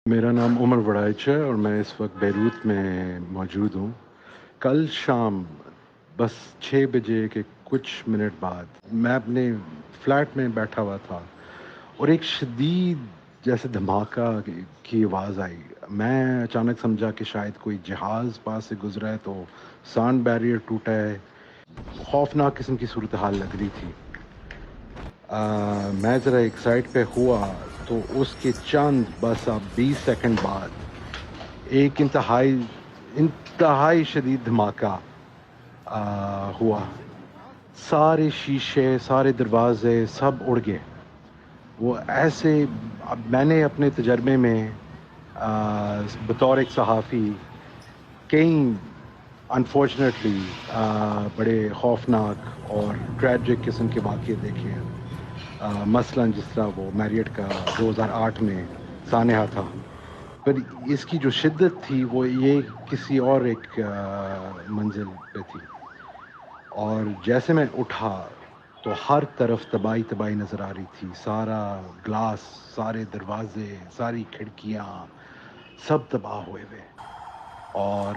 میرا نام عمر وڑائچ ہے اور میں اس وقت بیروت میں موجود ہوں۔ کل شام بس 6 بجے کے کچھ منٹ بعد میں اپنے فلیٹ میں بیٹھا ہوا تھا اور ایک شدید جیسے دھماکہ کی آواز آئی۔ میں اچانک سمجھا کہ شاید کوئی جہاز پاس سے گزرا ہے، تو ساؤنڈ بیریئر ٹوٹا ہے۔ خوفناک قسم کی صورتحال لگ رہی تھی۔ میں ذرا ایک سائٹ پہ ہوا تو اس کے چند بس اب 20 سیکنڈ بعد ایک انتہائی شدید دھماکہ ہوا۔ سارے شیشے، سارے دروازے سب اڑ گئے۔ وہ ایسے، اب میں نے اپنے تجربے میں بطور ایک صحافی کئی انفارچونیٹلی بڑے خوفناک اور ٹریجک قسم کے واقعے دیکھے ہیں۔ مثلاً جس طرح وہ میریٹ کا 2008 میں سانحہ تھا، پر اس کی جو شدت تھی وہ یہ کسی اور ایک منزل پہ تھی۔ اور جیسے میں اٹھا تو ہر طرف تباہی تباہی نظر آ رہی تھی۔ سارا گلاس، سارے دروازے، ساری کھڑکیاں سب تباہ ہوئے ہوئے۔ اور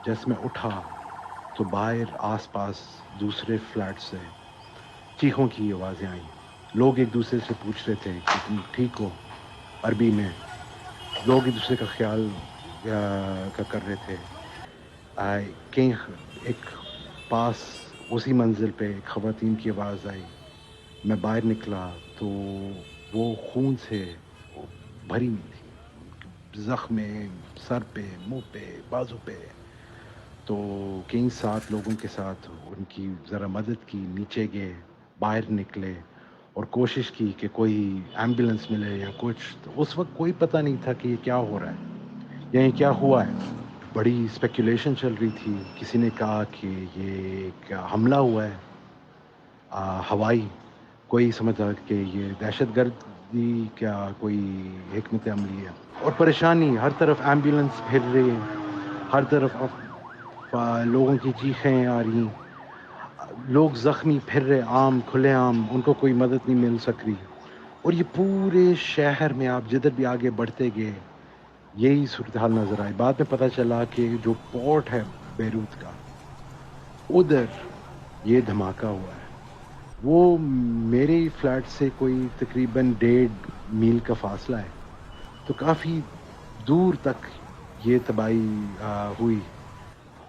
جیسے میں اٹھا تو باہر آس پاس دوسرے فلیٹ سے چیخوں کی آوازیں آئیں۔ لوگ ایک دوسرے سے پوچھ رہے تھے کہ تم ٹھیک ہو، عربی میں لوگ ایک دوسرے کا خیال کر رہے تھے۔ کہیں ایک پاس اسی منزل پہ ایک خواتین کی آواز آئی۔ میں باہر نکلا تو وہ خون سے بھری ہوئی تھی، زخم سر پہ، منہ پہ، بازو پہ۔ تو کئی 7 لوگوں کے ساتھ ان کی ذرا مدد کی، نیچے گئے، باہر نکلے اور کوشش کی کہ کوئی ایمبولینس ملے یا کچھ۔ تو اس وقت کوئی پتہ نہیں تھا کہ یہ کیا ہو رہا ہے یا یہ کیا ہوا ہے۔ بڑی اسپیکولیشن چل رہی تھی۔ کسی نے کہا کہ یہ ایک حملہ ہوا ہے ہوائی، کوئی سمجھا کہ یہ دہشت گردی کیا کوئی حکمت عملی ہے۔ اور پریشانی، ہر طرف ایمبولینس پھر رہی ہے، ہر طرف لوگوں کی چیخیں آ رہی، لوگ زخمی پھر رہے عام کھلے عام، ان کو کوئی مدد نہیں مل سک رہی۔ اور یہ پورے شہر میں آپ جدھر بھی آگے بڑھتے گئے یہی صورتحال نظر آئی۔ بعد میں پتہ چلا کہ جو پورٹ ہے بیروت کا، ادھر یہ دھماکہ ہوا ہے۔ وہ میرے فلیٹ سے کوئی تقریباً 1.5 میل کا فاصلہ ہے، تو کافی دور تک یہ تباہی ہوئی۔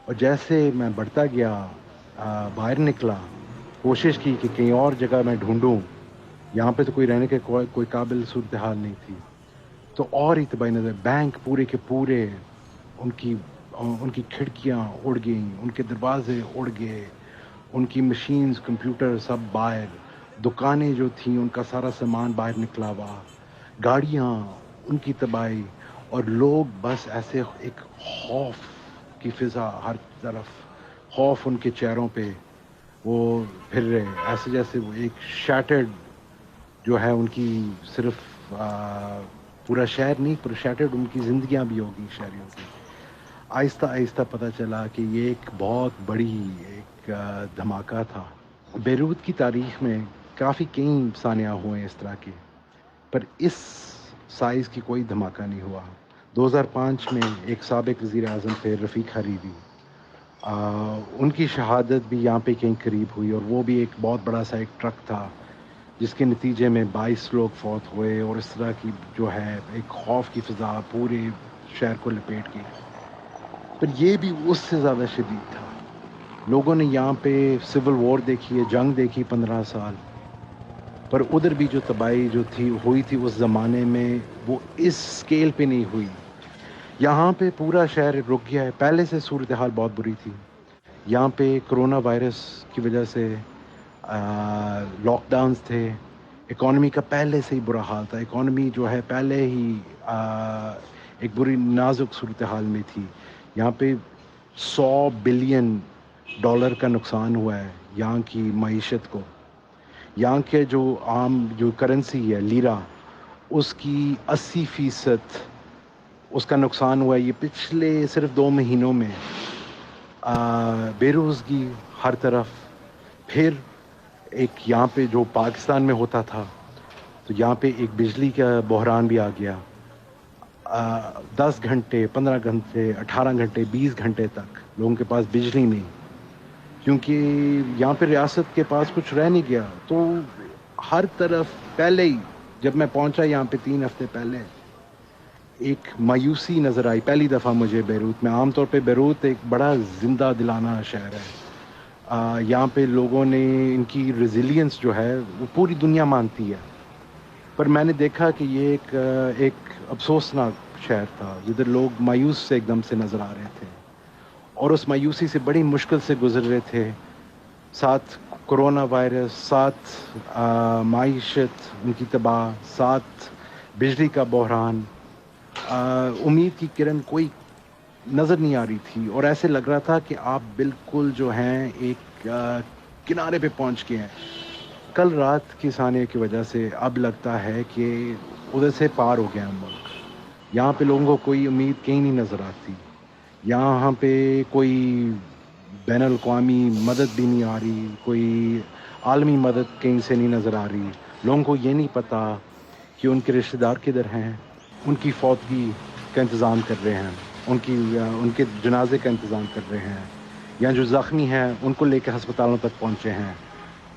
اور جیسے میں بڑھتا گیا، باہر نکلا، کوشش کی کہ کہیں اور جگہ میں ڈھونڈوں، یہاں پہ تو کوئی رہنے کے کوئی قابل صورتحال نہیں تھی۔ تو اور ہی تباہی نظر، بینک پورے کے پورے، ان کی کھڑکیاں اڑ گئیں، ان کے دروازے اڑ گئے، ان کی مشینز، کمپیوٹر سب باہر، دکانیں جو تھیں ان کا سارا سامان باہر نکلا ہوا، گاڑیاں، ان کی تباہی۔ اور لوگ بس ایسے ایک خوف کی فضا، ہر طرف خوف ان کے چہروں پہ وہ پھر رہے، ایسے جیسے وہ ایک شیٹرڈ جو ہے ان کی، صرف پورا شہر نہیں پر شیٹرڈ ان کی زندگیاں بھی ہوگی شہریوں کی۔ آہستہ آہستہ پتہ چلا کہ یہ ایک بہت بڑی ایک دھماکہ تھا۔ بیروت کی تاریخ میں کافی کئی سانحہ ہوئے اس طرح کے، پر اس سائز کی کوئی دھماکہ نہیں ہوا۔ 2005 میں ایک سابق وزیر اعظم تھے رفیق حریری، ان کی شہادت بھی یہاں پہ کہیں قریب ہوئی، اور وہ بھی ایک بہت بڑا سا ایک ٹرک تھا جس کے نتیجے میں 22 لوگ فوت ہوئے، اور اس طرح کی جو ہے ایک خوف کی فضا پورے شہر کو لپیٹ گئی۔ پر یہ بھی اس سے زیادہ شدید تھا۔ لوگوں نے یہاں پہ سول وار دیکھی ہے، جنگ دیکھی 15 سال، پر ادھر بھی جو تباہی جو تھی ہوئی تھی اس زمانے میں، وہ اس سکیل پہ نہیں ہوئی۔ یہاں پہ پورا شہر رک گیا ہے۔ پہلے سے صورتحال بہت بری تھی یہاں پہ، کرونا وائرس کی وجہ سے لاک ڈاؤنز تھے، اکانومی کا پہلے سے ہی برا حال تھا، اکانومی جو ہے پہلے ہی ایک بری نازک صورتحال میں تھی۔ یہاں پہ $100 بلین کا نقصان ہوا ہے یہاں کی معیشت کو۔ یہاں کے جو عام جو کرنسی ہے لیرا، اس کی 80% اس کا نقصان ہوا ہے یہ پچھلے صرف 2 مہینوں میں۔ بے روزگی ہر طرف، پھر ایک یہاں پہ جو پاکستان میں ہوتا تھا تو یہاں پہ ایک بجلی کا بحران بھی آ گیا۔ 10 گھنٹے 15 گھنٹے 18 گھنٹے 20 گھنٹے تک لوگوں کے پاس بجلی نہیں، کیونکہ یہاں پہ ریاست کے پاس کچھ رہ نہیں گیا. تو ہر طرف پہلے ہی جب میں پہنچا یہاں پہ 3 ہفتے پہلے ایک مایوسی نظر آئی پہلی دفعہ مجھے بیروت میں. عام طور پہ بیروت ایک بڑا زندہ دلانہ شہر ہے. یہاں پہ لوگوں نے ان کی ریزیلینس جو ہے وہ پوری دنیا مانتی ہے، پر میں نے دیکھا کہ یہ ایک افسوسناک شہر تھا جدھر لوگ مایوس سے ایک دم سے نظر آ رہے تھے اور اس مایوسی سے بڑی مشکل سے گزر رہے تھے. ساتھ کرونا وائرس، ساتھ معیشت ان کی تباہ، ساتھ بجلی کا بحران. امید کی کرن کوئی نظر نہیں آ رہی تھی اور ایسے لگ رہا تھا کہ آپ بالکل جو ہیں ایک کنارے پہ پہنچ کے ہیں. کل رات کی سانے کی وجہ سے اب لگتا ہے کہ ادھر سے پار ہو گیا ملک. یہاں پہ لوگوں کو کوئی امید کہیں نہیں نظر آتی. یہاں پہ کوئی بین الاقوامی مدد بھی نہیں آ رہی، کوئی عالمی مدد کہیں سے نہیں نظر آ رہی. لوگوں کو یہ نہیں پتہ کہ ان کے رشتہ دار کدھر ہیں. ان کی فوتگی کا انتظام کر رہے ہیں، ان کے جنازے کا انتظام کر رہے ہیں، یا جو زخمی ہیں ان کو لے کے ہسپتالوں تک پہنچے ہیں.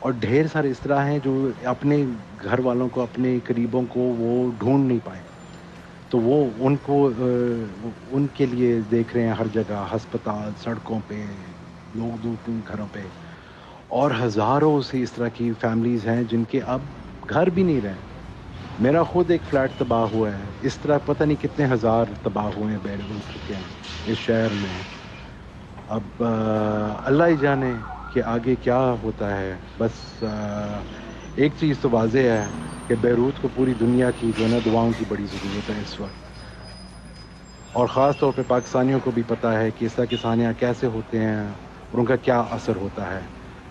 اور ڈھیر سارے اس طرح ہیں جو اپنے گھر والوں کو، اپنے قریبوں کو وہ ڈھونڈ نہیں پائے. تو وہ ان کو ان کے لیے دیکھ رہے ہیں ہر جگہ، ہسپتال، سڑکوں پہ، لوگ دور گھروں پہ. اور ہزاروں سے اس طرح کی فیملیز ہیں جن کے اب گھر بھی نہیں رہے. میرا خود ایک فلیٹ تباہ ہوا ہے. اس طرح پتہ نہیں کتنے ہزار تباہ ہوئے ہیں، بیرے ہو چکے ہیں اس شہر میں. اب اللہ ہی جانے کہ آگے کیا ہوتا ہے. بس ایک چیز تو واضح ہے کہ بیروت کو پوری دنیا کی جو ہے نا دعاؤں کی بڑی ضرورت ہے اس وقت، اور خاص طور پہ پاکستانیوں کو بھی پتہ ہے کہ اس طرح کے سانحہ کیسے ہوتے ہیں اور ان کا کیا اثر ہوتا ہے.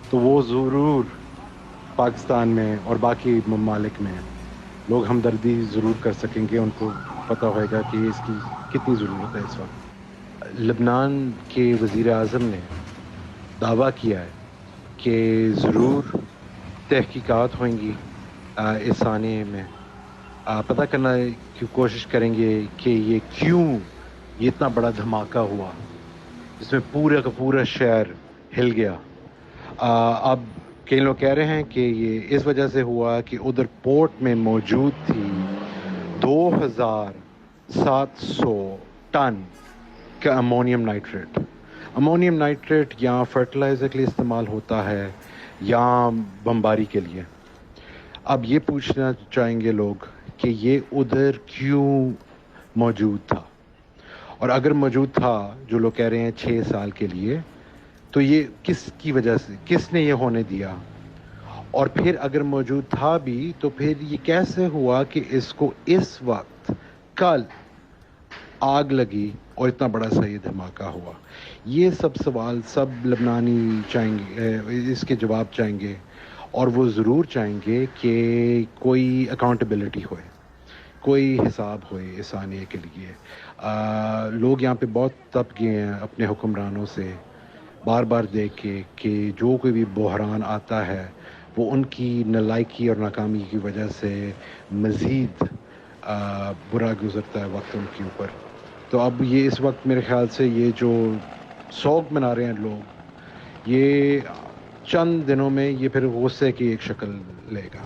تو وہ ضرور پاکستان میں اور باقی ممالک میں لوگ ہمدردی ضرور کر سکیں گے. ان کو پتہ ہوئے گا کہ اس کی کتنی ضرورت ہے اس وقت. لبنان کے وزیر اعظم نے دعویٰ کیا ہے کہ ضرور تحقیقات ہوئیں گی اس سانحے میں. پتہ کرنا کی کوشش کریں گے کہ یہ کیوں یہ اتنا بڑا دھماکہ ہوا جس میں پورا کا پورا شہر ہل گیا. اب کئی لوگ کہہ رہے ہیں کہ یہ اس وجہ سے ہوا کہ ادھر پورٹ میں موجود تھی 2700 ٹن کا امونیم نائٹریٹ. امونیم نائٹریٹ یا فرٹیلائزر کے لیے استعمال ہوتا ہے یا بمباری کے لیے. اب یہ پوچھنا چاہیں گے لوگ کہ یہ ادھر کیوں موجود تھا، اور اگر موجود تھا جو لوگ کہہ رہے ہیں 6 سال کے لیے، تو یہ کس کی وجہ سے، کس نے یہ ہونے دیا. اور پھر اگر موجود تھا بھی تو پھر یہ کیسے ہوا کہ اس کو اس وقت کل آگ لگی اور اتنا بڑا سا یہ دھماکہ ہوا. یہ سب سوال سب لبنانی چاہیں گے، اس کے جواب چاہیں گے، اور وہ ضرور چاہیں گے کہ کوئی اکاؤنٹیبلٹی ہوئے، کوئی حساب ہوئے اس سانحے کے لیے. لوگ یہاں پہ بہت تپ گئے ہیں اپنے حکمرانوں سے، بار بار دیکھ کے کہ جو کوئی بھی بحران آتا ہے وہ ان کی نالائکی اور ناکامی کی وجہ سے مزید برا گزرتا ہے وقت ان کے اوپر. تو اب یہ اس وقت میرے خیال سے یہ جو سوگ منا رہے ہیں لوگ، یہ چند دنوں میں یہ پھر غصے کی ایک شکل لے گا.